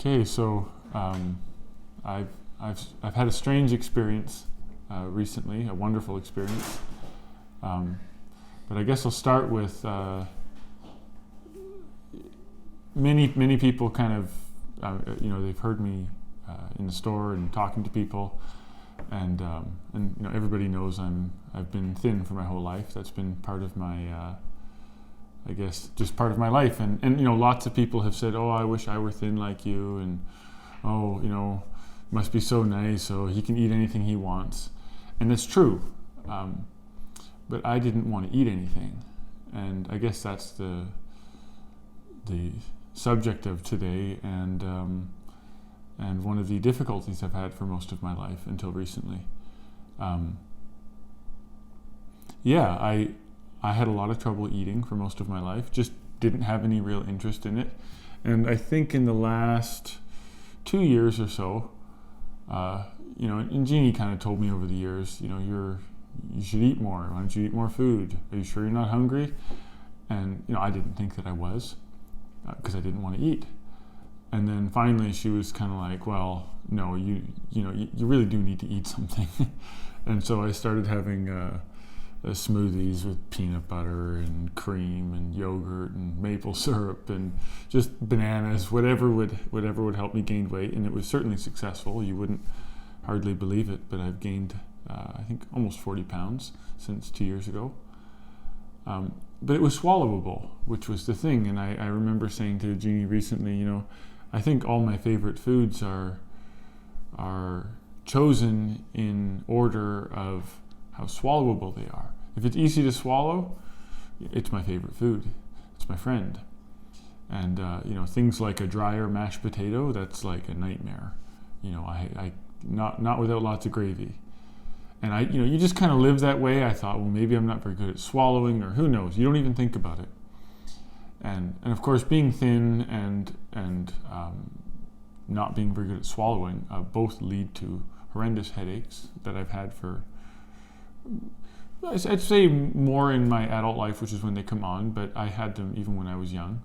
Okay, so I've had a strange experience recently, a wonderful experience. But I guess I'll start with many people kind of they've heard me in the store and talking to people, and everybody knows I've been thin for my whole life. That's been part of my I guess just part of my life, and lots of people have said, oh, I wish I were thin like you, and oh, must be so nice, so he can eat anything he wants. And it's true, but I didn't want to eat anything, and I guess that's the subject of today, and one of the difficulties I've had for most of my life until recently. I had a lot of trouble eating for most of my life, just didn't have any real interest in it. And I think in the last 2 years or so, and Jeannie kind of told me over the years, you should eat more. Why don't you eat more food? Are you sure you're not hungry? And, I didn't think that I was, because I didn't want to eat. And then finally she was kind of like, well, no, you really do need to eat something. And so I started having smoothies with peanut butter and cream and yogurt and maple syrup and just bananas, whatever would help me gain weight. And it was certainly successful. You wouldn't hardly believe it, but I've gained I think almost 40 pounds since 2 years ago. But it was swallowable, which was the thing. And I remember saying to Jeannie recently, I think all my favorite foods are chosen in order of how swallowable they are. If it's easy to swallow, it's my favorite food. It's my friend. And things like a drier mashed potato, that's like a nightmare. I not without lots of gravy. And you just kind of live that way. I thought, well, maybe I'm not very good at swallowing, or who knows? You don't even think about it. And of course, being thin and not being very good at swallowing both lead to horrendous headaches that I've had for, I'd say, more in my adult life, which is when they come on, but I had them even when I was young.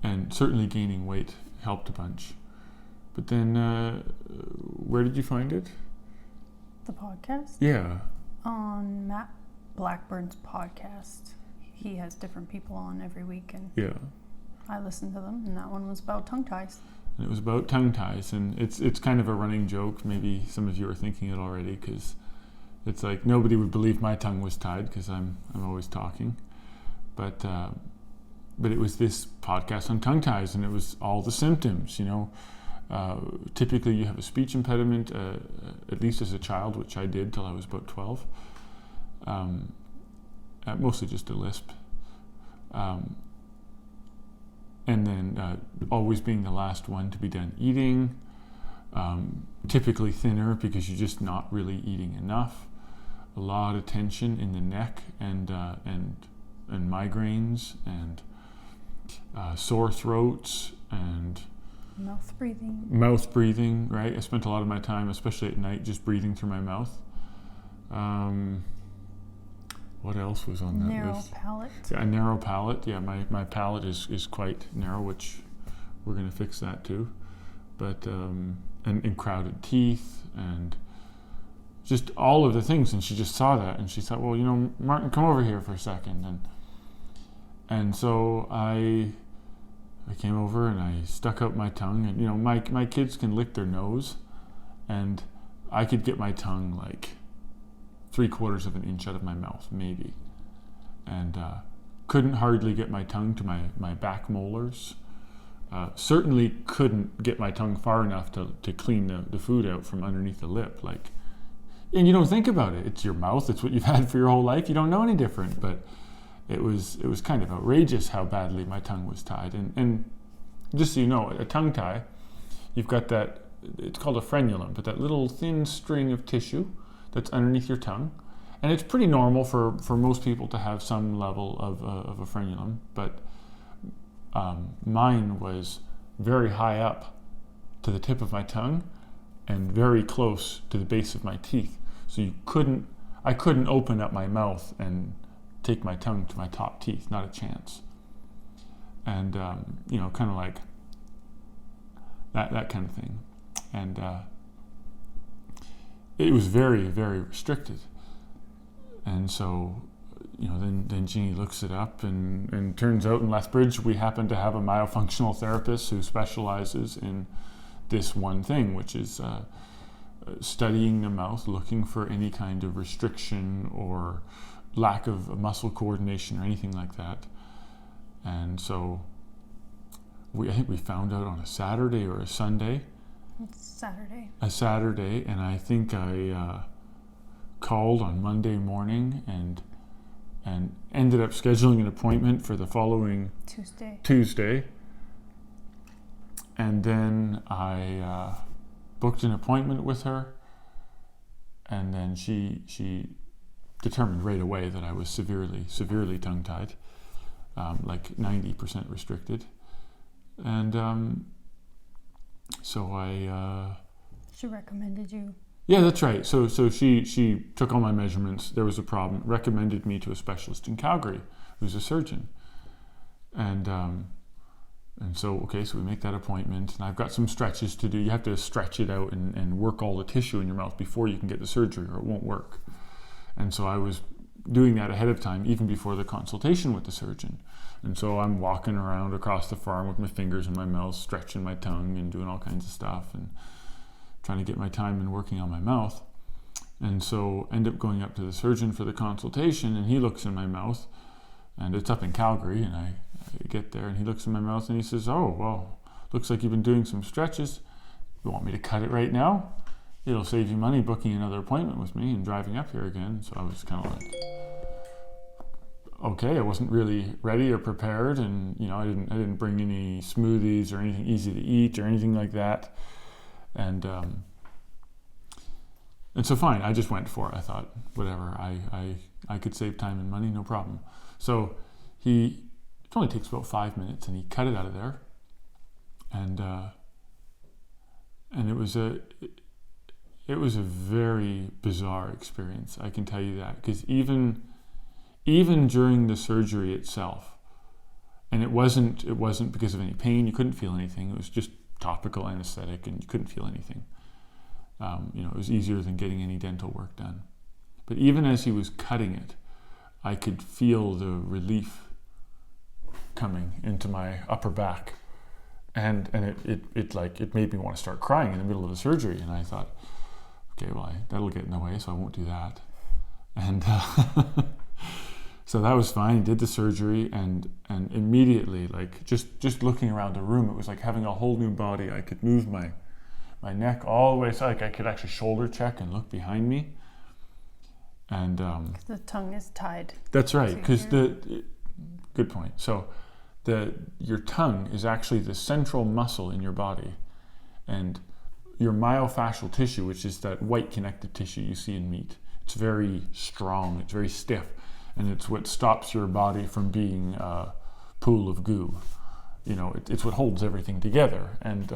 And certainly gaining weight helped a bunch. But then, where did you find it? The podcast? Yeah. On Matt Blackburn's podcast. He has different people on every week, and yeah, I listen to them, and that one was about tongue ties. And it was about tongue ties, and it's kind of a running joke. Maybe some of you are thinking it already, because it's like nobody would believe my tongue was tied because I'm always talking. But it was this podcast on tongue ties, and it was all the symptoms. Typically you have a speech impediment, at least as a child, which I did till I was about 12. Mostly just a lisp. And then always being the last one to be done eating, typically thinner because you're just not really eating enough. A lot of tension in the neck and migraines and sore throats and mouth breathing. Right? I spent a lot of my time, especially at night, just breathing through my mouth. What else was on that narrow list? Palate. Yeah, a narrow palate. Yeah, my palate is quite narrow, which we're going to fix that too. But and crowded teeth and just all of the things. And she just saw that, and she thought, well, Martin, come over here for a second. And so I came over and I stuck out my tongue, and my kids can lick their nose, and I could get my tongue like 3/4 of an inch out of my mouth, maybe, and couldn't hardly get my tongue to my back molars. Certainly couldn't get my tongue far enough to clean the food out from underneath the lip. And you don't think about it. It's your mouth. It's what you've had for your whole life. You don't know any different. But it was kind of outrageous how badly my tongue was tied. And just so you know, a tongue tie, you've got that. It's called a frenulum, but that little thin string of tissue that's underneath your tongue, and it's pretty normal for most people to have some level of a frenulum, but mine was very high up to the tip of my tongue and very close to the base of my teeth, so I couldn't open up my mouth and take my tongue to my top teeth, not a chance. and kind of like that kind of thing. And it was very, very restricted. And so, then Jeannie looks it up, and turns out in Lethbridge we happen to have a myofunctional therapist who specializes in this one thing, which is studying the mouth, looking for any kind of restriction or lack of muscle coordination or anything like that. And so I think we found out on a Saturday or a Sunday. It's Saturday. A Saturday, and I think I called on Monday morning and ended up scheduling an appointment for the following Tuesday. And then I booked an appointment with her, and then she determined right away that I was severely tongue-tied, like 90% restricted. And so she recommended you. Yeah, that's right. So she took all my measurements. There was a problem. Recommended me to a specialist in Calgary, who's a surgeon. And so we make that appointment, and I've got some stretches to do. You have to stretch it out and work all the tissue in your mouth before you can get the surgery, or it won't work. And so I was doing that ahead of time, even before the consultation with the surgeon. And so I'm walking around across the farm with my fingers in my mouth, stretching my tongue and doing all kinds of stuff, and trying to get my time and working on my mouth. And so end up going up to the surgeon for the consultation, and he looks in my mouth, and it's up in Calgary, and I get there, and he looks in my mouth, and he says, "Oh, well, looks like you've been doing some stretches. You want me to cut it right now? It'll save you money booking another appointment with me and driving up here again." So I was kind of like, okay, I wasn't really ready or prepared, and I didn't bring any smoothies or anything easy to eat or anything like that. And so fine, I just went for it. I thought, whatever, I could save time and money, no problem. So it only takes about 5 minutes, and he cut it out of there. And it was a very bizarre experience, I can tell you that, because even during the surgery itself, and it wasn't because of any pain, you couldn't feel anything. It was just topical anesthetic, and you couldn't feel anything. It was easier than getting any dental work done. But even as he was cutting it, I could feel the relief coming into my upper back, and it made me want to start crying in the middle of the surgery. And I thought, okay, well, that'll get in the way, so I won't do that. And so that was fine. He did the surgery, and immediately, like just looking around the room, it was like having a whole new body. I could move my neck all the way, so like I could actually shoulder check and look behind me. And the tongue is tied. That's right, because good point. So your tongue is actually the central muscle in your body, and your myofascial tissue, which is that white connective tissue you see in meat, it's very strong, it's very stiff, and it's what stops your body from being a pool of goo. It's what holds everything together, and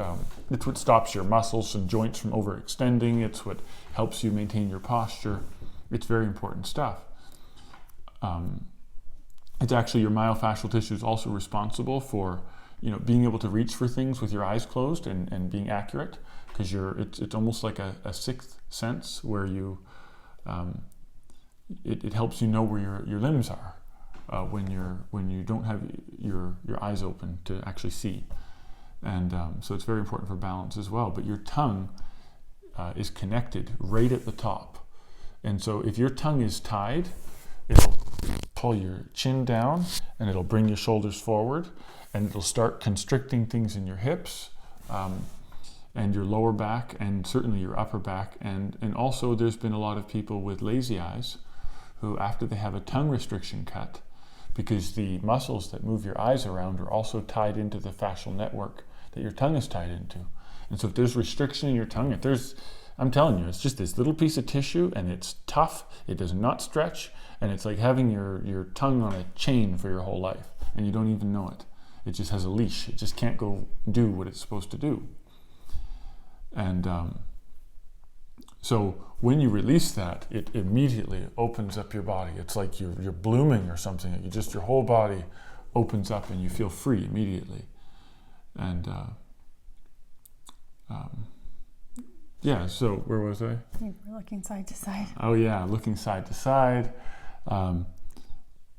it's what stops your muscles and joints from overextending. It's what helps you maintain your posture. It's very important stuff. It's actually, your myofascial tissue is also responsible for, being able to reach for things with your eyes closed and being accurate, because it's almost like a sixth sense where you, it helps you know where your limbs are when you don't have your eyes open to actually see. And so it's very important for balance as well. But your tongue is connected right at the top. And so if your tongue is tied, it'll pull your chin down, and it'll bring your shoulders forward, and it'll start constricting things in your hips, and your lower back, and certainly your upper back. And also there's been a lot of people with lazy eyes who, after they have a tongue restriction cut, because the muscles that move your eyes around are also tied into the fascial network that your tongue is tied into. And so if there's restriction in your tongue, I'm telling you, it's just this little piece of tissue, and it's tough, it does not stretch, and it's like having your tongue on a chain for your whole life, and you don't even know it. It just has a leash. It just can't go do what it's supposed to do. And so when you release that, it immediately opens up your body. It's like you're blooming or something. Your whole body opens up and you feel free immediately. And so where was I? You were looking side to side. Oh yeah, looking side to side.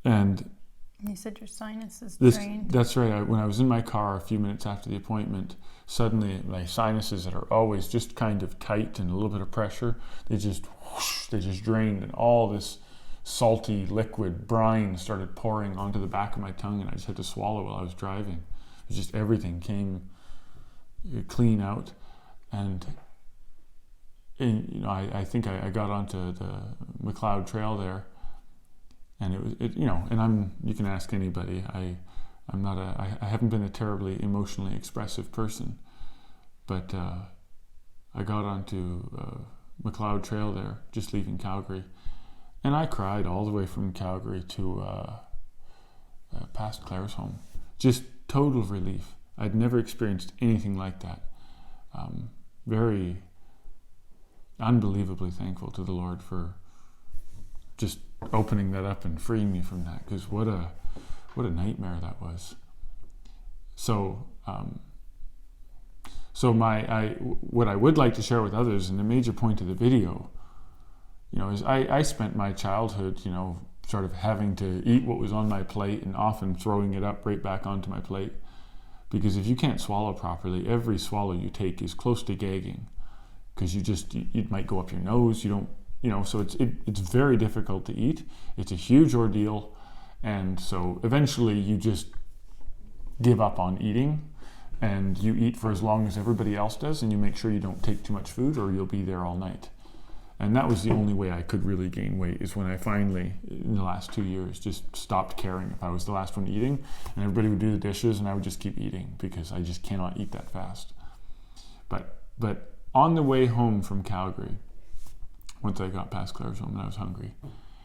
And you said your sinus is drained. That's right. When I was in my car a few minutes after the appointment, suddenly my sinuses that are always just kind of tight and a little bit of pressure, they just drained, and all this salty liquid brine started pouring onto the back of my tongue, and I just had to swallow while I was driving. It was just everything came clean out, and I think I got onto the McLeod Trail there, and you can ask anybody. I haven't been a terribly emotionally expressive person, but I got onto McLeod Trail there, just leaving Calgary, and I cried all the way from Calgary to past Claire's home. Just total relief. I'd never experienced anything like that. Very unbelievably thankful to the Lord for just opening that up and freeing me from that, because what a nightmare that was. So what I would like to share with others, and the major point of the video, is I spent my childhood, sort of having to eat what was on my plate and often throwing it up right back onto my plate, because if you can't swallow properly, every swallow you take is close to gagging, because it might go up your nose. So it's very difficult to eat. It's a huge ordeal, and so eventually you just give up on eating, and you eat for as long as everybody else does, and you make sure you don't take too much food, or you'll be there all night. And that was the only way I could really gain weight, is when I finally, in the last 2 years, just stopped caring if I was the last one eating, and everybody would do the dishes, and I would just keep eating, because I just cannot eat that fast. But on the way home from Calgary, once I got past Claire's home, and I was hungry,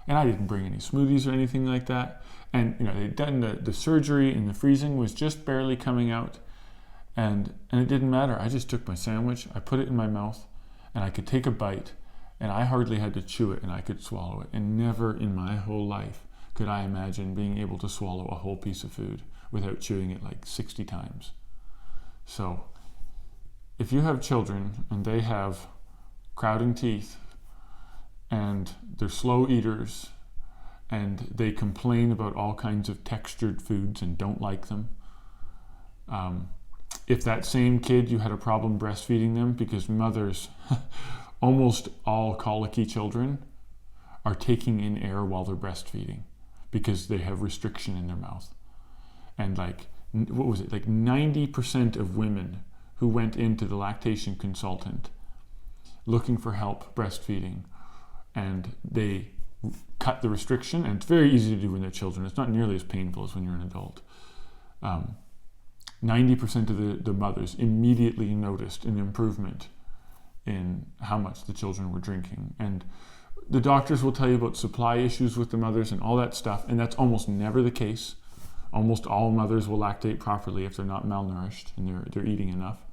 and I didn't bring any smoothies or anything like that, and they'd done the surgery, and the freezing was just barely coming out, and it didn't matter. I just took my sandwich, I put it in my mouth, and I could take a bite, and I hardly had to chew it, and I could swallow it. And never in my whole life could I imagine being able to swallow a whole piece of food without chewing it like 60 times. So if you have children and they have crowding teeth, and they're slow eaters, and they complain about all kinds of textured foods and don't like them, if that same kid, you had a problem breastfeeding them, because mothers, almost all colicky children are taking in air while they're breastfeeding because they have restriction in their mouth. And 90% of women who went into the lactation consultant looking for help breastfeeding, and they cut the restriction, and it's very easy to do when they're children. It's not nearly as painful as when you're an adult. 90% of the mothers immediately noticed an improvement in how much the children were drinking. And the doctors will tell you about supply issues with the mothers and all that stuff, and that's almost never the case. Almost all mothers will lactate properly if they're not malnourished and they're eating enough.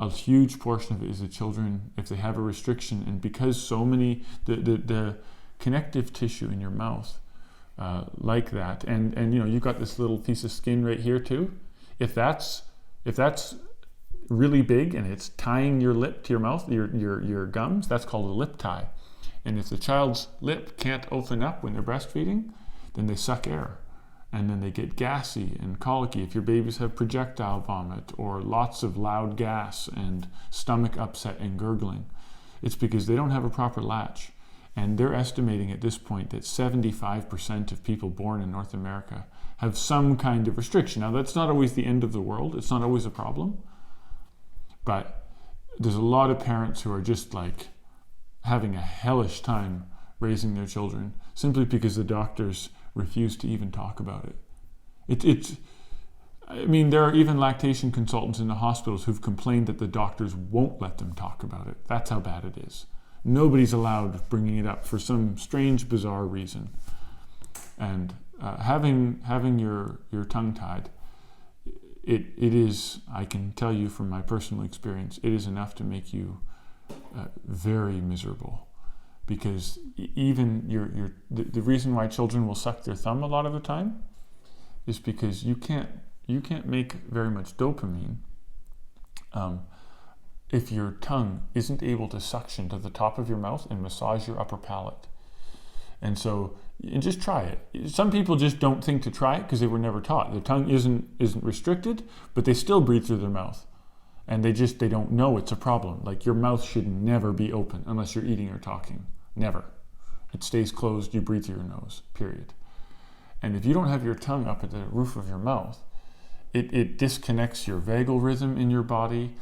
A huge portion of it is the children, if they have a restriction, and because so many, the connective tissue in your mouth, like that, and you've got this little piece of skin right here too. If that's really big and it's tying your lip to your mouth, your gums, that's called a lip tie. And if the child's lip can't open up when they're breastfeeding, then they suck air, and then they get gassy and colicky. If your babies have projectile vomit or lots of loud gas and stomach upset and gurgling, it's because they don't have a proper latch. And they're estimating at this point that 75% of people born in North America have some kind of restriction. Now, that's not always the end of the world. It's not always a problem. But there's a lot of parents who are just having a hellish time raising their children simply because the doctors refuse to even talk about it. There are even lactation consultants in the hospitals who've complained that the doctors won't let them talk about it. That's how bad it is. Nobody's allowed bringing it up for some strange, bizarre reason. And having your tongue tied, it is, I can tell you from my personal experience, it is enough to make you very miserable, because even the reason why children will suck their thumb a lot of the time is because you can't make very much dopamine if your tongue isn't able to suction to the top of your mouth and massage your upper palate. And so, and just try it. Some people just don't think to try it because they were never taught. Their tongue isn't restricted, but they still breathe through their mouth. And they don't know it's a problem. Like, your mouth should never be open unless you're eating or talking. Never. It stays closed, you breathe through your nose, period. And if you don't have your tongue up at the roof of your mouth, it disconnects your vagal rhythm in your body,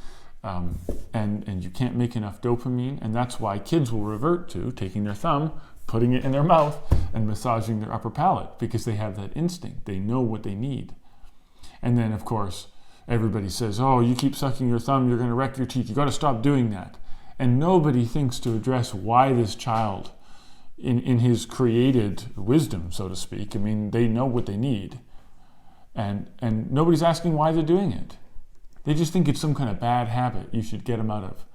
and you can't make enough dopamine. And that's why kids will revert to taking their thumb, putting it in their mouth, and massaging their upper palate, because they have that instinct. They know what they need. And then, of course, everybody says, oh, you keep sucking your thumb, you're going to wreck your teeth. You got to stop doing that. And nobody thinks to address why this child, in his created wisdom, so to speak, I mean, they know what they need. And nobody's asking why they're doing it. They just think it's some kind of bad habit you should get them out of.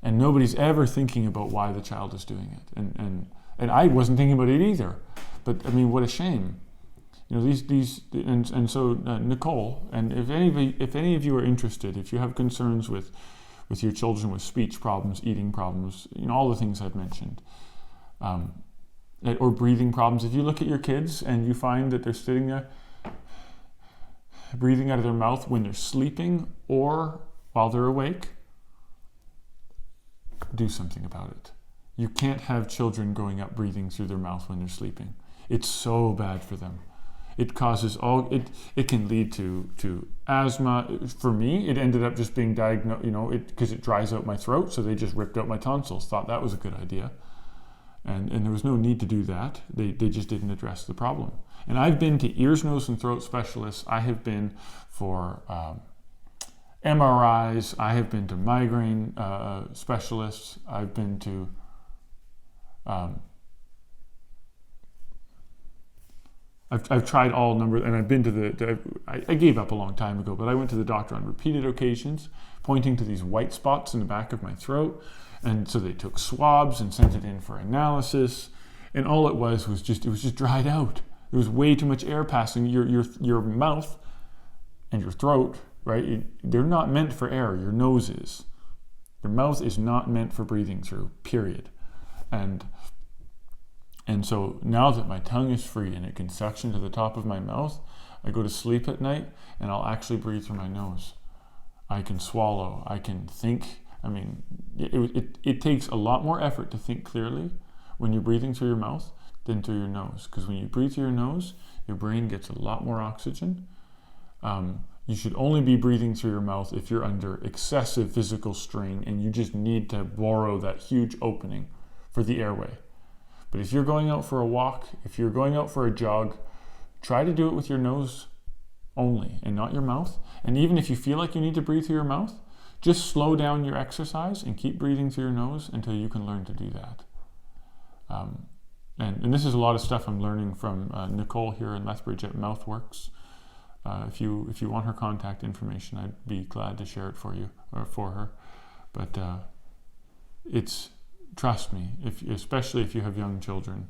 And nobody's ever thinking about why the child is doing it. And I wasn't thinking about it either. But I mean, what a shame. You know, so Nicole, and if any of you are interested, if you have concerns with your children with speech problems, eating problems, you know, all the things I've mentioned, or breathing problems, if you look at your kids and you find that they're sitting there breathing out of their mouth when they're sleeping or while they're awake, do something about it. You can't have children growing up breathing through their mouth when they're sleeping. It's so bad for them. It causes it can lead to asthma. For me, it ended up just being diagnosed, you know, because it dries out my throat, so they just ripped out my tonsils, thought that was a good idea. And there was no need to do that. They just didn't address the problem. And I've been to ears, nose, and throat specialists. I have been for MRIs. I have been to migraine specialists. I've been to I've tried all numbers, and I've been to I gave up a long time ago, but I went to the doctor on repeated occasions, pointing to these white spots in the back of my throat. And so they took swabs and sent it in for analysis. And all it was just dried out. There was way too much air passing. Your mouth and your throat, right? They're not meant for air. Your nose is. Your mouth is not meant for breathing through, period. And so now that my tongue is free and it can suction to the top of my mouth, I go to sleep at night and I'll actually breathe through my nose. I can swallow. I can think. I mean, it takes a lot more effort to think clearly when you're breathing through your mouth than through your nose. Because when you breathe through your nose, your brain gets a lot more oxygen. You should only be breathing through your mouth if you're under excessive physical strain and you just need to borrow that huge opening for the airway. But if you're going out for a walk, if you're going out for a jog, try to do it with your nose only and not your mouth. And even if you feel like you need to breathe through your mouth, just slow down your exercise and keep breathing through your nose until you can learn to do that. And this is a lot of stuff I'm learning from Nicole here in Lethbridge at Mouthworks. If you want her contact information, I'd be glad to share it for you or for her. But trust me, especially if you have young children,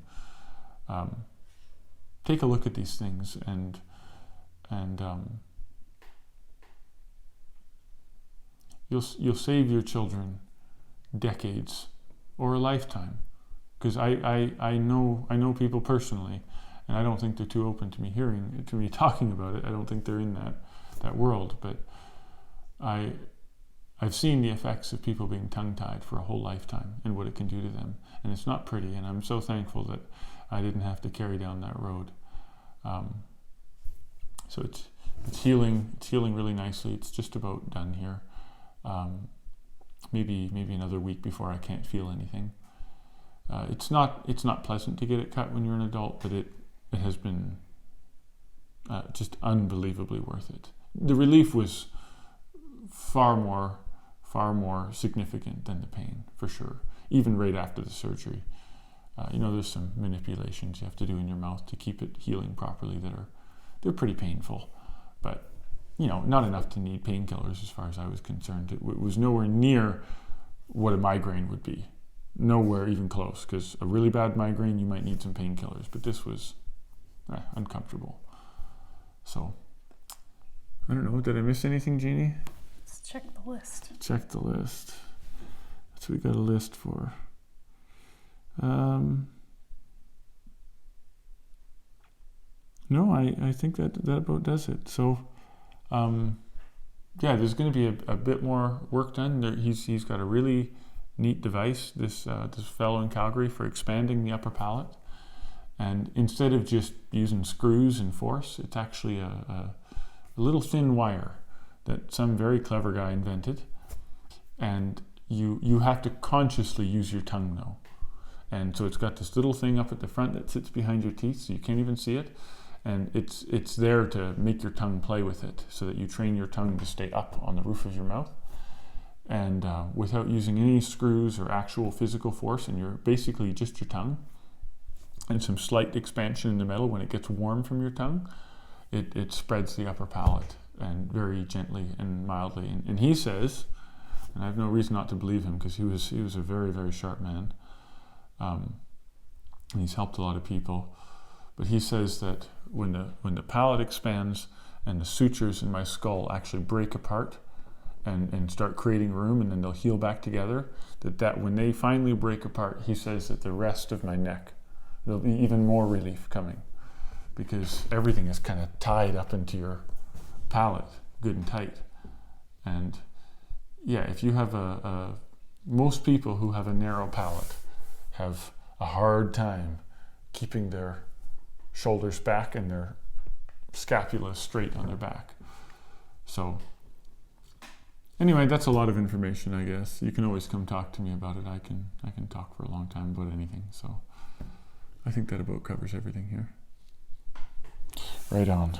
take a look at these things and you'll save your children decades or a lifetime. Because I know people personally, and I don't think they're too open to me talking about it. I don't think they're in that world. But I've seen the effects of people being tongue-tied for a whole lifetime and what it can do to them, and it's not pretty. And I'm so thankful that I didn't have to carry down that road. So it's healing. It's healing really nicely. It's just about done here. Maybe another week before I can't feel anything. It's not pleasant to get it cut when you're an adult, but it has been just unbelievably worth it. The relief was far more significant than the pain, for sure. Even right after the surgery, there's some manipulations you have to do in your mouth to keep it healing properly they're pretty painful, but not enough to need painkillers as far as I was concerned. It was nowhere near what a migraine would be. nowhere even close, because a really bad migraine, you might need some painkillers, but this was uncomfortable. So, I don't know, did I miss anything, Jeannie? Let's check the list. Check the list. That's what we got a list for. No, I think that about does it. So, there's going to be a bit more work done. He's got a really neat device, this fellow in Calgary, for expanding the upper palate. And instead of just using screws and force, it's actually a little thin wire that some very clever guy invented. And you have to consciously use your tongue now. And so it's got this little thing up at the front that sits behind your teeth, so you can't even see it. And it's there to make your tongue play with it, so that you train your tongue to stay up on the roof of your mouth. And without using any screws or actual physical force, and you're basically just your tongue, and some slight expansion in the middle when it gets warm from your tongue, it spreads the upper palate, and very gently and mildly. And he says, and I have no reason not to believe him, because he was a very, very sharp man, and he's helped a lot of people. But he says that when the palate expands and the sutures in my skull actually break apart and start creating room, and then they'll heal back together, that when they finally break apart, he says that the rest of my neck, there'll be even more relief coming, because everything is kind of tied up into your palate good and tight. And if you have most people who have a narrow palate have a hard time keeping their shoulders back and their scapula straight on their back. So anyway, that's a lot of information, I guess. You can always come talk to me about it. I can talk for a long time about anything. So I think that about covers everything here. Right on.